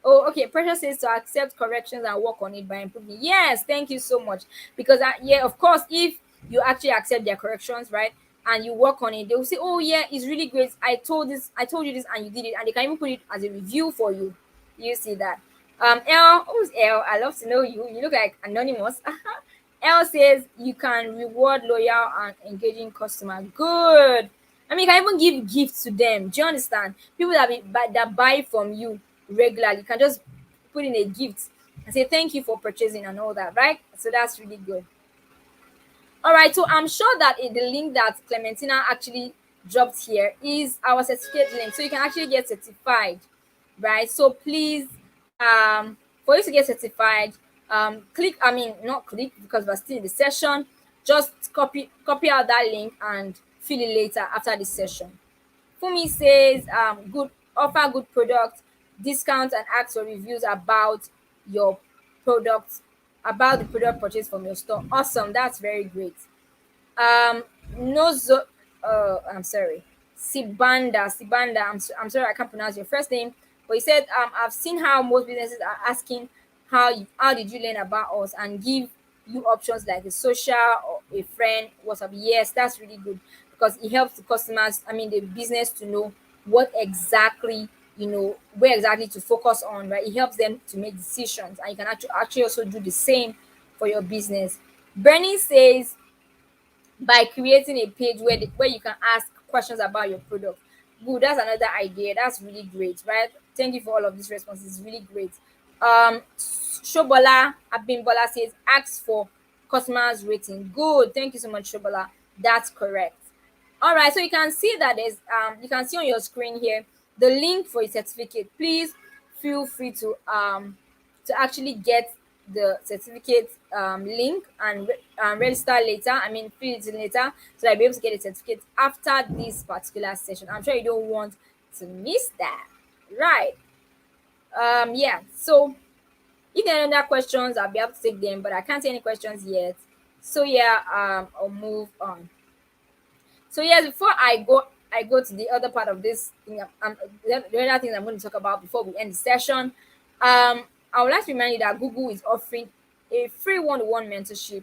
Speaker 1: Oh, okay. Pressure says to accept corrections and work on it by improving. Yes, thank you so much. Because yeah, of course, if you actually accept their corrections, right, and you work on it, they will say, "Oh yeah, it's really great. I told you this, and you did it," and they can even put it as a review for you. You see that? L, who's L? I love to know you. You look like anonymous. L says you can reward loyal and engaging customer. Good. I mean, you can even give gifts to them. Do you understand? People that buy from you regularly, you can just put in a gift and say thank you for purchasing and all that, right? So that's really good. All right, so I'm sure that the link that Clementina actually dropped here is our certificate link, so you can actually get certified, right? So please, for you to get certified, click. I mean, not click because we're still in the session. Just copy out that link and fill it later after the session. Fumi says, good offer good product, discounts and ask for reviews about your product, about the product purchased from your store. Awesome, that's very great. Nozo, I'm sorry, Sibanda. I'm sorry I can't pronounce your first name, but he said, I've seen how most businesses are asking how did you learn about us and give you options like a social or a friend WhatsApp. Yes, that's really good because it helps the customers, I mean the business, to know what exactly where exactly to focus on, right? It helps them to make decisions, and you can actually also do the same for your business. Bernie says by creating a page where you can ask questions about your product. Good, that's another idea. That's really great, right? Thank you for all of these responses. It's really great. Shobola Abimbola says ask for customers rating. Good, thank you so much, Shobola. That's correct. All right, so you can see that there's you can see on your screen here the link for a certificate. Please feel free to actually get the certificate link and register later. I mean, fill it in later so that I'll be able to get a certificate after this particular session. I'm sure you don't want to miss that, right? Yeah. So If there are any other questions, I'll be able to take them, but I can't see any questions yet. So yeah, I'll move on. So yes, before I go to the other part of this thing. The other things I'm going to talk about before we end the session. I would like to remind you that Google is offering a free one-to-one mentorship,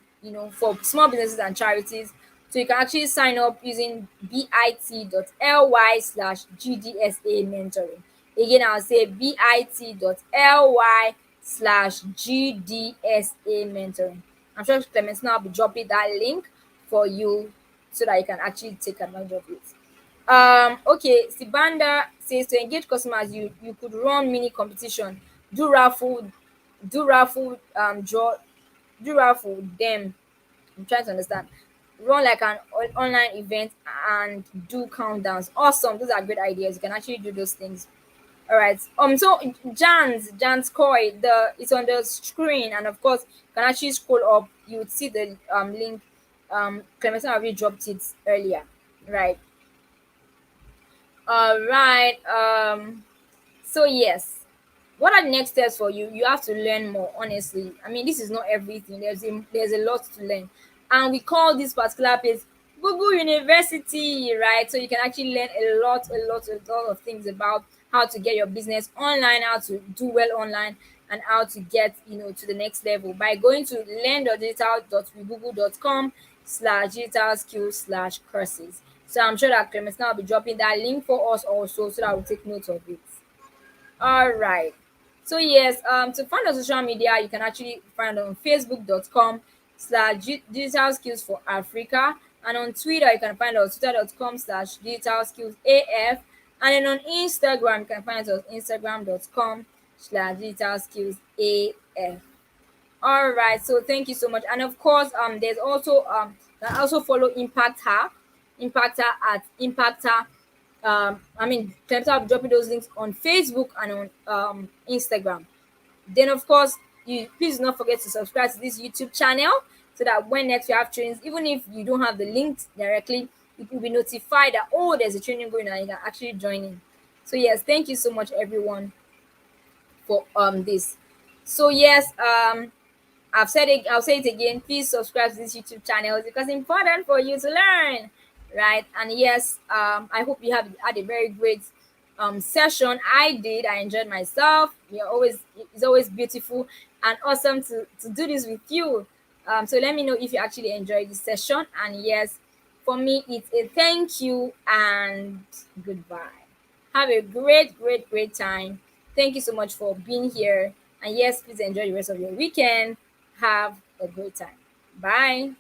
Speaker 1: for small businesses and charities. So you can actually sign up using bit.ly/GDSA mentoring. Again, I'll say bit.ly/GDSA mentoring. I'm sure Clementina will be dropping that link for you so that you can actually take advantage of it. Okay, Sibanda says to engage customers, you could run mini competition, do raffle, draw, do raffle them. I'm trying to understand. Run like an online event and do countdowns. Awesome, those are great ideas. You can actually do those things. All right. So Jan's Koi, it's on the screen, and of course, you can actually scroll up. You would see the link. Clementina already dropped it earlier. Right. All right. So yes, what are the next steps for you? You have to learn more. Honestly, I mean, this is not everything. There's a lot to learn, and we call this particular place Bobo University, right? So you can actually learn a lot of things about how to get your business online, how to do well online, and how to get to the next level by going to learn.digital.weegoogle.com/digital skills/courses. So I'm sure that Clementina will be dropping that link for us also, so that we'll take note of it. All right. So yes, to find on social media, you can actually find on facebook.com/digital skills for Africa, and on Twitter you can find us twitter.com/digital skills AF, and then on Instagram you can find us instagram.com/digital skills AF. All right, so thank you so much. And of course, there's also you can also follow Impactor at Impactor. I mean, Clemson will be dropping those links on Facebook and on Instagram. Then of course, you please do not forget to subscribe to this YouTube channel so that when next we have trainings, even if you don't have the links directly, you will be notified that there's a training going on, you can actually join in. So yes, thank you so much everyone for this. So yes, I've said it, I'll say it again. Please subscribe to this YouTube channel because it's important for you to learn, right? And yes, I hope you have had a very great session. I did. I enjoyed myself. It's always beautiful and awesome to do this with you. So let me know if you actually enjoyed this session. And yes, for me, it's a thank you and goodbye. Have a great time. Thank you so much for being here. And yes, please enjoy the rest of your weekend. Have a great time. Bye.